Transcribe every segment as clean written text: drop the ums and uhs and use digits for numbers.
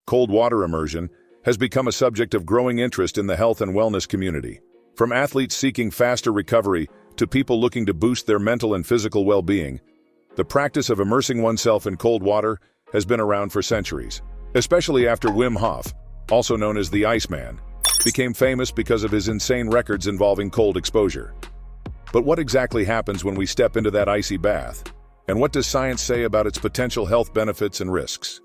cold water immersion, has become a subject of growing interest in the health and wellness community. From athletes seeking faster recovery to people looking to boost their mental and physical well-being, the practice of immersing oneself in cold water has been around for centuries, especially after Wim Hof, also known as the Iceman, became famous because of his insane records involving cold exposure. But what exactly happens when we step into that icy bath? And what does science say about its potential health benefits and risks?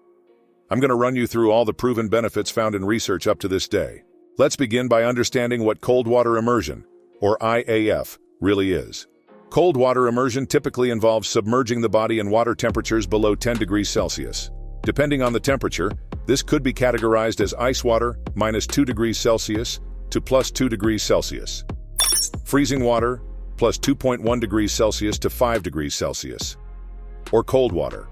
I'm going to run you through all the proven benefits found in research up to this day. Let's begin by understanding what cold water immersion, or IAF, really is. Cold water immersion typically involves submerging the body in water temperatures below 10 degrees Celsius. Depending on the temperature, this could be categorized as ice water, -2 degrees Celsius to +2 degrees Celsius. Freezing water, +2.1 degrees Celsius to 5 degrees Celsius. Or cold water,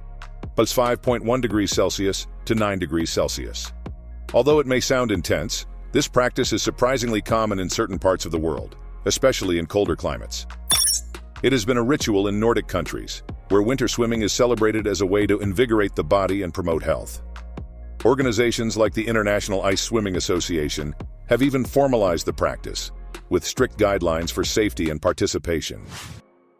+5.1 degrees Celsius to 9 degrees Celsius. Although it may sound intense, this practice is surprisingly common in certain parts of the world, especially in colder climates. It has been a ritual in Nordic countries, where winter swimming is celebrated as a way to invigorate the body and promote health. Organizations like the International Ice Swimming Association have even formalized the practice, with strict guidelines for safety and participation.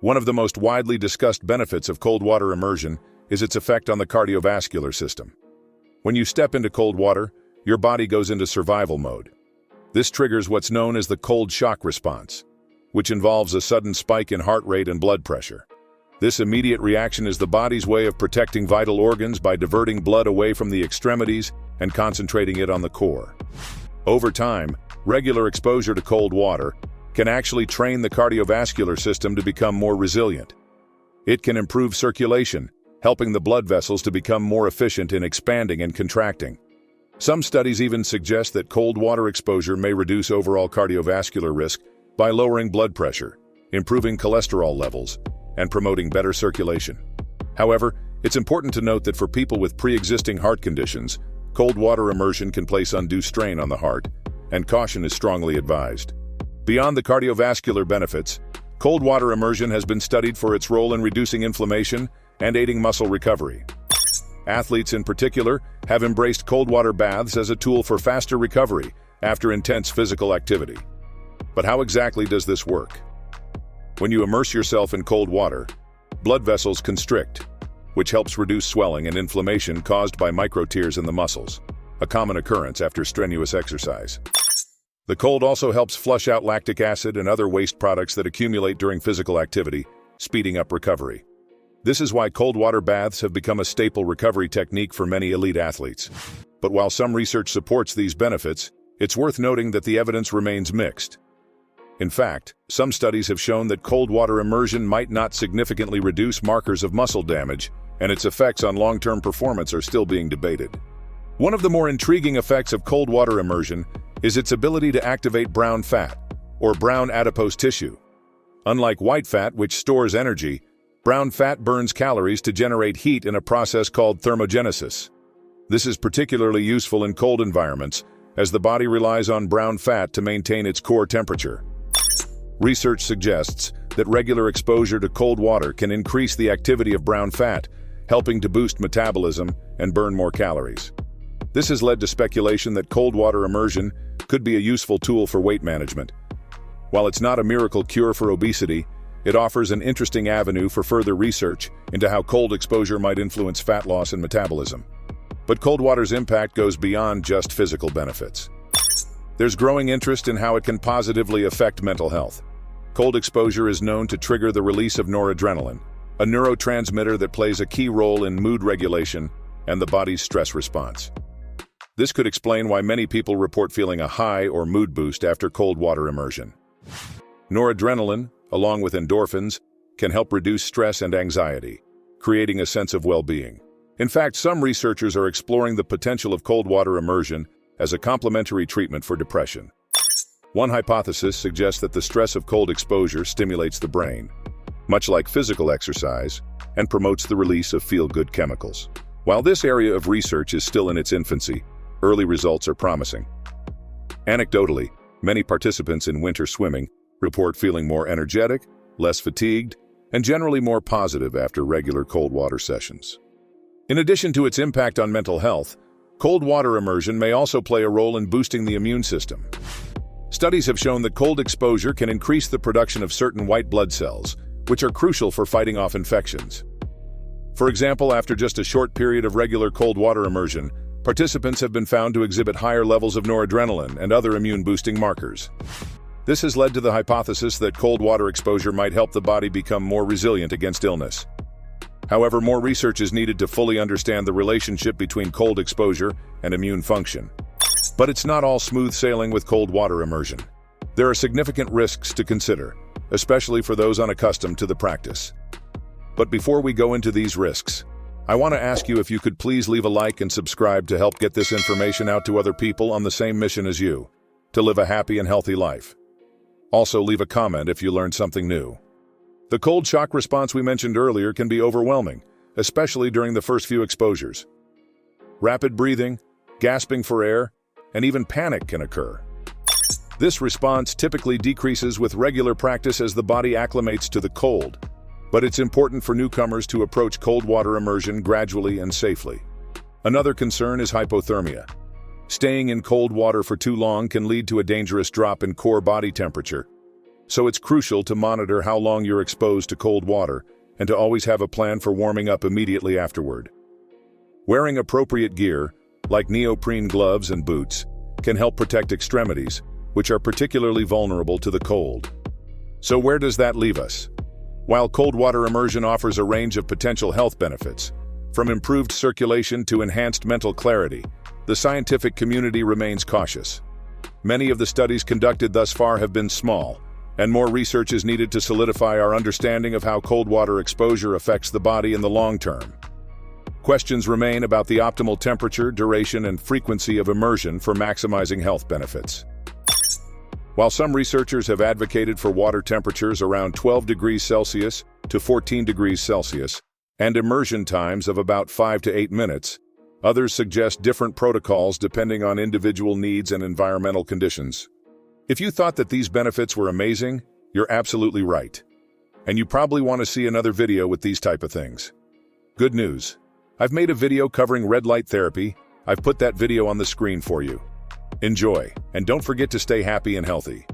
One of the most widely discussed benefits of cold water immersion is its effect on the cardiovascular system. When you step into cold water, your body goes into survival mode. This triggers what's known as the cold shock response, which involves a sudden spike in heart rate and blood pressure. This immediate reaction is the body's way of protecting vital organs by diverting blood away from the extremities and concentrating it on the core. Over time, regular exposure to cold water can actually train the cardiovascular system to become more resilient. It can improve circulation, helping the blood vessels to become more efficient in expanding and contracting. Some studies even suggest that cold water exposure may reduce overall cardiovascular risk by lowering blood pressure, improving cholesterol levels, and promoting better circulation. However, it's important to note that for people with pre-existing heart conditions, cold water immersion can place undue strain on the heart, and caution is strongly advised. Beyond the cardiovascular benefits, cold water immersion has been studied for its role in reducing inflammation and aiding muscle recovery. Athletes in particular have embraced cold water baths as a tool for faster recovery after intense physical activity. But how exactly does this work? When you immerse yourself in cold water, blood vessels constrict, which helps reduce swelling and inflammation caused by microtears in the muscles, a common occurrence after strenuous exercise. The cold also helps flush out lactic acid and other waste products that accumulate during physical activity, speeding up recovery. This is why cold water baths have become a staple recovery technique for many elite athletes. But while some research supports these benefits, it's worth noting that the evidence remains mixed. In fact, some studies have shown that cold water immersion might not significantly reduce markers of muscle damage, and its effects on long-term performance are still being debated. One of the more intriguing effects of cold water immersion is its ability to activate brown fat, or brown adipose tissue. Unlike white fat, which stores energy, brown fat burns calories to generate heat in a process called thermogenesis. This is particularly useful in cold environments, as the body relies on brown fat to maintain its core temperature. Research suggests that regular exposure to cold water can increase the activity of brown fat, helping to boost metabolism and burn more calories. This has led to speculation that cold water immersion could be a useful tool for weight management. While it's not a miracle cure for obesity, it offers an interesting avenue for further research into how cold exposure might influence fat loss and metabolism. But cold water's impact goes beyond just physical benefits. There's growing interest in how it can positively affect mental health. Cold exposure is known to trigger the release of noradrenaline, a neurotransmitter that plays a key role in mood regulation and the body's stress response. This could explain why many people report feeling a high or mood boost after cold water immersion. Noradrenaline, along with endorphins, can help reduce stress and anxiety, creating a sense of well-being. In fact, some researchers are exploring the potential of cold water immersion as a complementary treatment for depression. One hypothesis suggests that the stress of cold exposure stimulates the brain, much like physical exercise, and promotes the release of feel-good chemicals. While this area of research is still in its infancy, early results are promising. Anecdotally, many participants in winter swimming report feeling more energetic, less fatigued, and generally more positive after regular cold water sessions. In addition to its impact on mental health, Cold water immersion may also play a role in boosting the immune system. Studies have shown that cold exposure can increase the production of certain white blood cells, which are crucial for fighting off infections. For example, after just a short period of regular cold water immersion, participants have been found to exhibit higher levels of noradrenaline and other immune-boosting markers. This has led to the hypothesis that cold water exposure might help the body become more resilient against illness. However, more research is needed to fully understand the relationship between cold exposure and immune function. But it's not all smooth sailing with cold water immersion. There are significant risks to consider, especially for those unaccustomed to the practice. But before we go into these risks, I want to ask you if you could please leave a like and subscribe to help get this information out to other people on the same mission as you, to live a happy and healthy life. Also, leave a comment if you learned something new. The cold shock response we mentioned earlier can be overwhelming, especially during the first few exposures. Rapid breathing, gasping for air, and even panic can occur. This response typically decreases with regular practice as the body acclimates to the cold, but it's important for newcomers to approach cold water immersion gradually and safely. Another concern is hypothermia. Staying in cold water for too long can lead to a dangerous drop in core body temperature, so it's crucial to monitor how long you're exposed to cold water and to always have a plan for warming up immediately afterward. Wearing appropriate gear, like neoprene gloves and boots, can help protect extremities, which are particularly vulnerable to the cold. So where does that leave us? While cold water immersion offers a range of potential health benefits, from improved circulation to enhanced mental clarity, the scientific community remains cautious. Many of the studies conducted thus far have been small, and more research is needed to solidify our understanding of how cold water exposure affects the body in the long term. Questions remain about the optimal temperature, duration, and frequency of immersion for maximizing health benefits. While some researchers have advocated for water temperatures around 12 degrees Celsius to 14 degrees Celsius and immersion times of about 5 to 8 minutes, others suggest different protocols depending on individual needs and environmental conditions. If you thought that these benefits were amazing, you're absolutely right. And you probably want to see another video with these type of things. Good news. I've made a video covering red light therapy. I've put that video on the screen for you. Enjoy, and don't forget to stay happy and healthy.